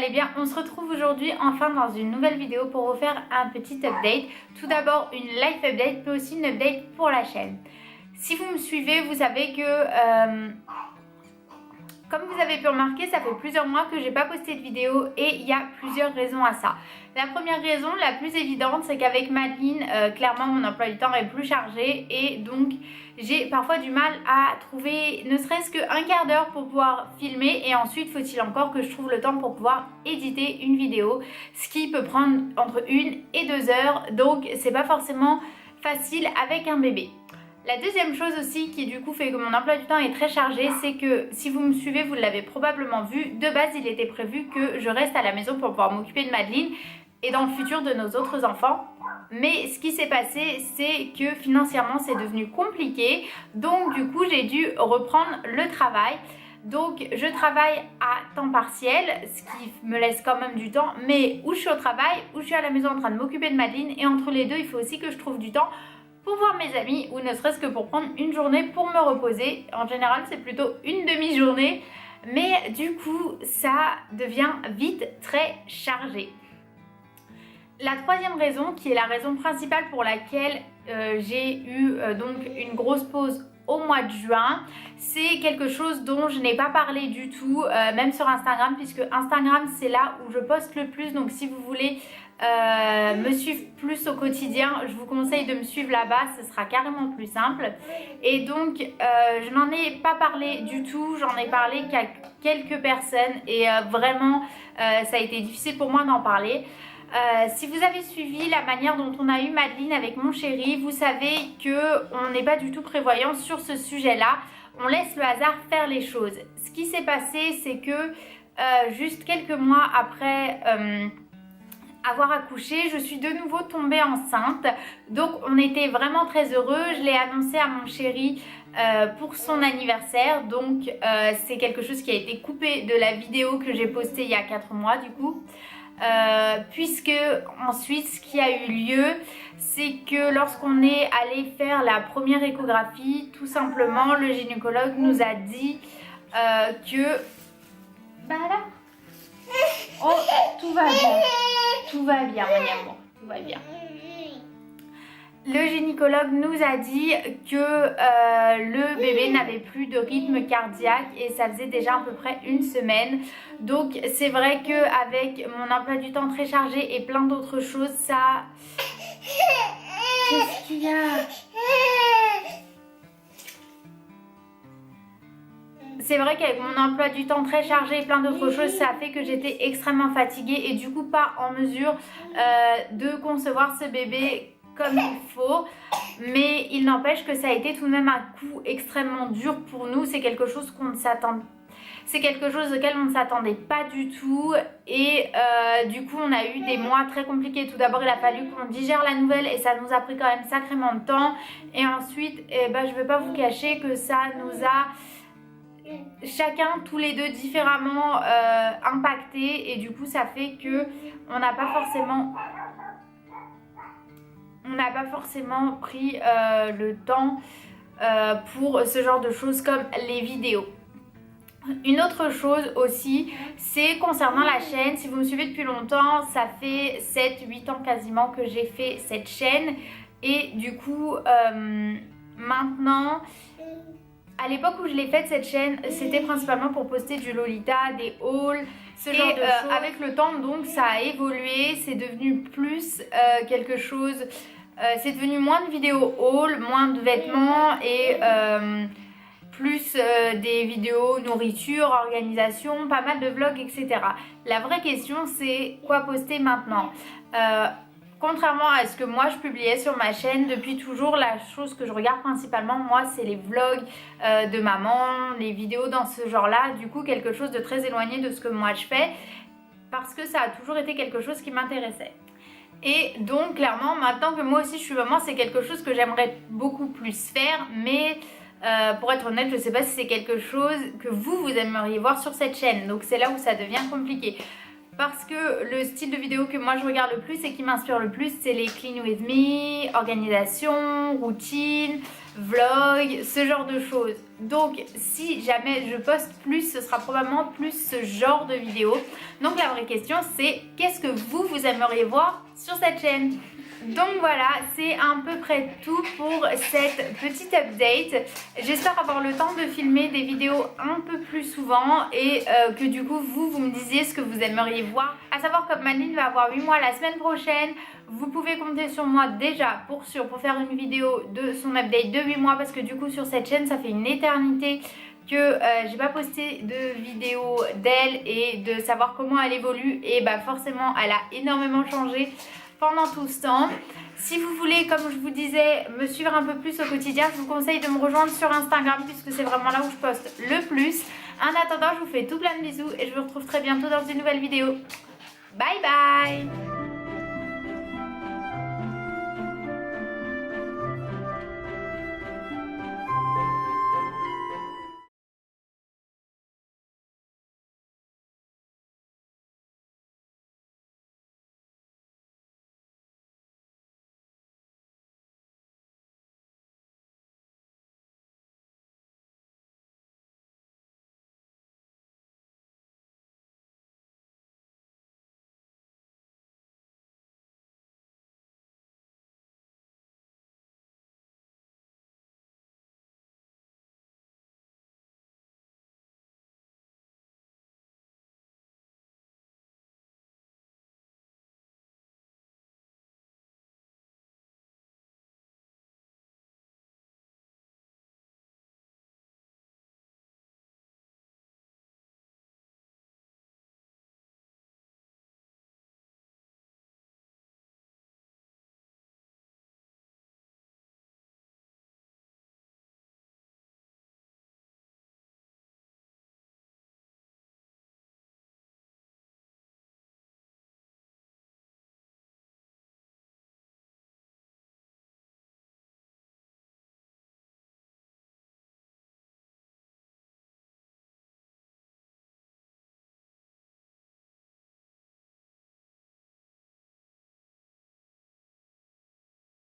allez bien. On se retrouve aujourd'hui enfin dans une nouvelle vidéo pour vous faire un petit update. Tout d'abord une live update, mais aussi une update pour la chaîne. Si vous me suivez, vous savez que comme vous avez pu remarquer, ça fait plusieurs mois que j'ai pas posté de vidéo et il y a plusieurs raisons à ça. La première raison, la plus évidente, c'est qu'avec Madeline, clairement mon emploi du temps est plus chargé et donc j'ai parfois du mal à trouver ne serait-ce qu'un quart d'heure pour pouvoir filmer et ensuite faut-il encore que je trouve le temps pour pouvoir éditer une vidéo, ce qui peut prendre entre 1 et 2 heures, donc c'est pas forcément facile avec un bébé. La deuxième chose aussi qui du coup fait que mon emploi du temps est très chargé, c'est que si vous me suivez, vous l'avez probablement vu, de base il était prévu que je reste à la maison pour pouvoir m'occuper de Madeline et dans le futur de nos autres enfants. Mais ce qui s'est passé, c'est que financièrement c'est devenu compliqué, donc du coup j'ai dû reprendre le travail. Donc je travaille à temps partiel, ce qui me laisse quand même du temps, mais où je suis au travail, où je suis à la maison en train de m'occuper de Madeline, et entre les deux il faut aussi que je trouve du temps pour voir mes amis ou ne serait-ce que pour prendre une journée pour me reposer. En général c'est plutôt une demi-journée, mais du coup ça devient vite très chargé. La troisième raison, qui est la raison principale pour laquelle j'ai eu donc une grosse pause au mois de juin, c'est quelque chose dont je n'ai pas parlé du tout, même sur Instagram, puisque Instagram c'est là où je poste le plus. Donc si vous voulez me suivre plus au quotidien, je vous conseille de me suivre là-bas, ce sera carrément plus simple. Et donc je n'en ai pas parlé du tout, j'en ai parlé qu'à quelques personnes et vraiment ça a été difficile pour moi d'en parler. Si vous avez suivi la manière dont on a eu Madeline avec mon chéri, vous savez qu'on n'est pas du tout prévoyant sur ce sujet-là. On laisse le hasard faire les choses. Ce qui s'est passé, c'est que juste quelques mois après avoir accouché, je suis de nouveau tombée enceinte. Donc on était vraiment très heureux. Je l'ai annoncé à mon chéri pour son anniversaire. Donc c'est quelque chose qui a été coupé de la vidéo que j'ai postée il y a 4 mois du coup. Puisque ensuite ce qui a eu lieu, c'est que lorsqu'on est allé faire la première échographie, tout simplement le gynécologue nous a dit que bah là, oh, tout va bien mon amour, tout va bien. Le gynécologue nous a dit que le bébé n'avait plus de rythme cardiaque et ça faisait déjà à peu près une semaine. Donc c'est vrai qu'avec mon emploi du temps très chargé et plein d'autres choses, ça... Qu'est-ce qu'il y a? C'est vrai qu'avec mon emploi du temps très chargé et plein d'autres choses, ça a fait que j'étais extrêmement fatiguée et du coup pas en mesure de concevoir ce bébé comme il faut, mais il n'empêche que ça a été tout de même un coup extrêmement dur pour nous. C'est quelque chose qu'on ne s'attend, c'est quelque chose auquel on ne s'attendait pas du tout et du coup on a eu des mois très compliqués. Tout d'abord il a fallu qu'on digère la nouvelle et ça nous a pris quand même sacrément de temps, et ensuite je ne vais pas vous cacher que ça nous a chacun tous les deux différemment impacté, et du coup ça fait que on n'a pas forcément pris le temps pour ce genre de choses comme les vidéos. Une autre chose aussi, c'est concernant la chaîne. Si vous me suivez depuis longtemps, ça fait 7-8 ans quasiment que j'ai fait cette chaîne, et du coup maintenant, à l'époque où je l'ai faite cette chaîne, c'était principalement pour poster du Lolita, des hauls, ce genre de choses. Avec le temps donc ça a évolué, c'est devenu plus quelque chose, c'est devenu moins de vidéos haul, moins de vêtements et plus des vidéos nourriture, organisation, pas mal de vlogs, etc. La vraie question c'est quoi poster maintenant. Contrairement à ce que moi je publiais sur ma chaîne, depuis toujours la chose que je regarde principalement moi c'est les vlogs de maman, les vidéos dans ce genre là, du coup quelque chose de très éloigné de ce que moi je fais, parce que ça a toujours été quelque chose qui m'intéressait. Et donc clairement maintenant que moi aussi je suis maman, c'est quelque chose que j'aimerais beaucoup plus faire, mais pour être honnête je sais pas si c'est quelque chose que vous aimeriez voir sur cette chaîne, donc c'est là où ça devient compliqué. parce que le style de vidéo que moi je regarde le plus et qui m'inspire le plus, c'est les clean with me, organisation, routine, vlog, ce genre de choses. Donc si jamais je poste plus, ce sera probablement plus ce genre de vidéo. Donc la vraie question c'est qu'est-ce que vous aimeriez voir sur cette chaîne? Donc voilà, c'est à peu près tout pour cette petite update. J'espère avoir le temps de filmer des vidéos un peu plus souvent et que du coup vous me disiez ce que vous aimeriez voir. À savoir que Madeline va avoir 8 mois la semaine prochaine. Vous pouvez compter sur moi déjà pour faire une vidéo de son update de 8 mois parce que du coup sur cette chaîne ça fait une éternité que j'ai pas posté de vidéo d'elle et de savoir comment elle évolue et bah forcément elle a énormément changé pendant tout ce temps. Si vous voulez, comme je vous disais, me suivre un peu plus au quotidien, je vous conseille de me rejoindre sur Instagram puisque c'est vraiment là où je poste le plus. En attendant, je vous fais tout plein de bisous et je vous retrouve très bientôt dans une nouvelle vidéo. Bye bye!